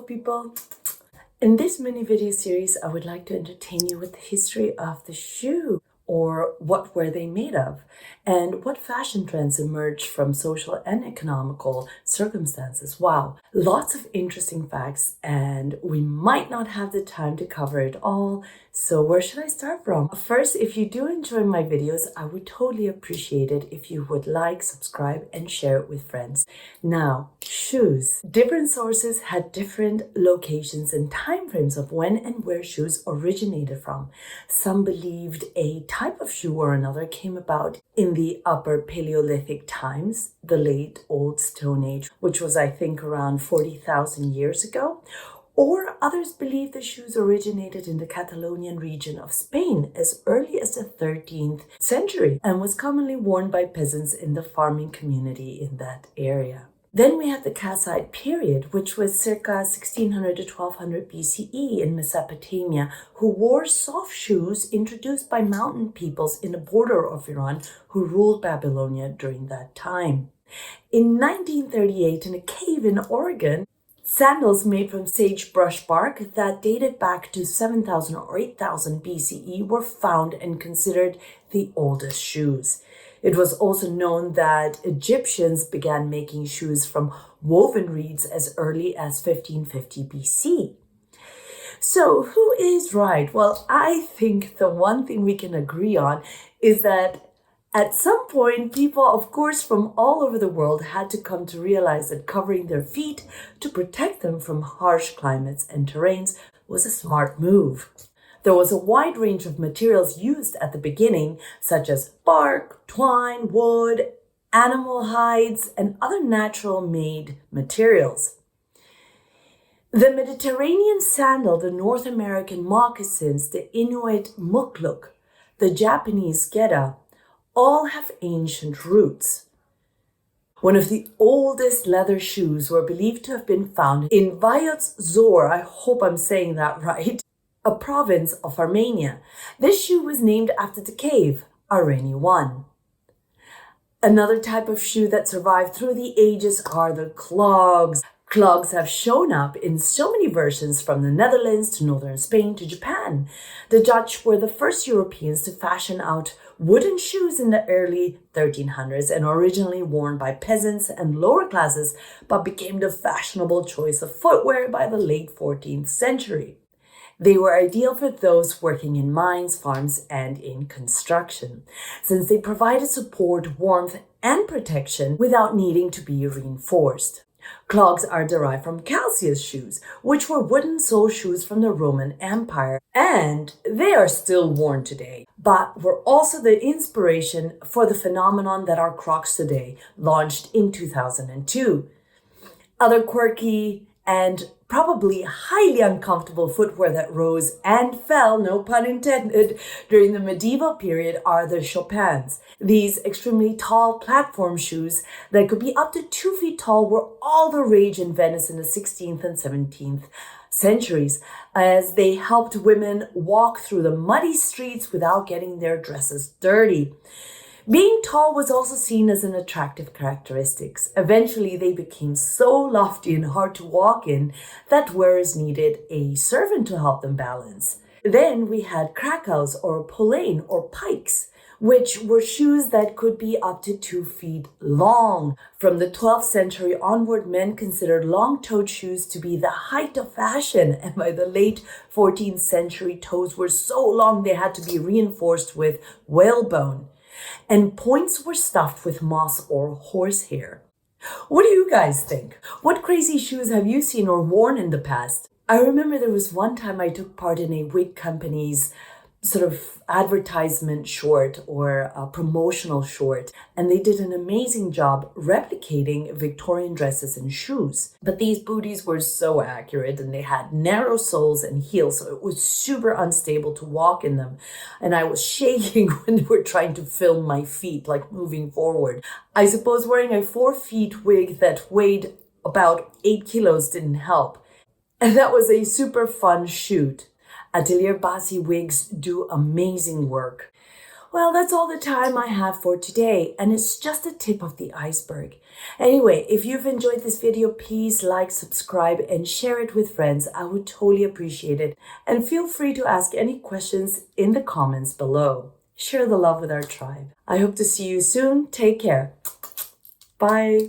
people. In this mini video series, I would like to entertain you with the history of the shoe, or what were they made of, and what fashion trends emerged from social and economical circumstances. Wow, lots of interesting facts, and we might not have the time to cover it all. So where should I start from? First, if you do enjoy my videos, I would totally appreciate it if you would like, subscribe, and share it with friends. Now, shoes. Different sources had different locations and time frames of when and where shoes originated from. Some believed a type of shoe or another came about in the Upper Paleolithic times, the late Old Stone Age, which was, I think, around 40,000 years ago. Or others believe the shoes originated in the Catalonian region of Spain as early as the 13th century and was commonly worn by peasants in the farming community in that area. Then we have the Kassite period, which was circa 1600 to 1200 BCE in Mesopotamia, who wore soft shoes introduced by mountain peoples in the border of Iran who ruled Babylonia during that time. In 1938, in a cave in Oregon, sandals made from sagebrush bark that dated back to 7000 or 8000 BCE were found and considered the oldest shoes. It was also known that Egyptians began making shoes from woven reeds as early as 1550 BC. So who is right? Well, I think the one thing we can agree on is that at some point, people, of course, from all over the world had to come to realize that covering their feet to protect them from harsh climates and terrains was a smart move. There was a wide range of materials used at the beginning, such as bark, twine, wood, animal hides, and other natural-made materials. The Mediterranean sandal, the North American moccasins, the Inuit mukluk, the Japanese geta, all have ancient roots. One of the oldest leather shoes were believed to have been found in Vayots Zor, I hope I'm saying that right, a province of Armenia. This shoe was named after the cave, Areni 1. Another type of shoe that survived through the ages are the clogs. Clogs have shown up in so many versions, from the Netherlands to northern Spain to Japan. The Dutch were the first Europeans to fashion out wooden shoes in the early 1300s and originally worn by peasants and lower classes, but became the fashionable choice of footwear by the late 14th century. They were ideal for those working in mines, farms, and in construction, since they provided support, warmth, and protection without needing to be reinforced. Clogs are derived from calceus shoes, which were wooden sole shoes from the Roman Empire, and they are still worn today, but were also the inspiration for the phenomenon that are Crocs today, launched in 2002. Other quirky and probably highly uncomfortable footwear that rose and fell, no pun intended, during the medieval period are the Chopins. These extremely tall platform shoes that could be up to 2 feet tall were all the rage in Venice in the 16th and 17th centuries, as they helped women walk through the muddy streets without getting their dresses dirty. Being tall was also seen as an attractive characteristic. Eventually, they became so lofty and hard to walk in that wearers needed a servant to help them balance. Then we had Krakows or Polaine or pikes, which were shoes that could be up to 2 feet long. From the 12th century onward, men considered long-toed shoes to be the height of fashion, and by the late 14th century, toes were so long they had to be reinforced with whalebone, and points were stuffed with moss or horsehair. What do you guys think? What crazy shoes have you seen or worn in the past? I remember there was one time I took part in a wig company's sort of advertisement short or a promotional short, and they did an amazing job replicating Victorian dresses and shoes. But these booties were so accurate, and they had narrow soles and heels, so it was super unstable to walk in them, and I was shaking when they were trying to film my feet, like moving forward. I suppose wearing a 4-foot wig that weighed about 8 kilos didn't help. And that was a super fun shoot. Atelier Bassi wigs do amazing work. Well, that's all the time I have for today, and it's just the tip of the iceberg. Anyway, if you've enjoyed this video, please like, subscribe, and share it with friends. I would totally appreciate it. And feel free to ask any questions in the comments below. Share the love with our tribe. I hope to see you soon. Take care. Bye.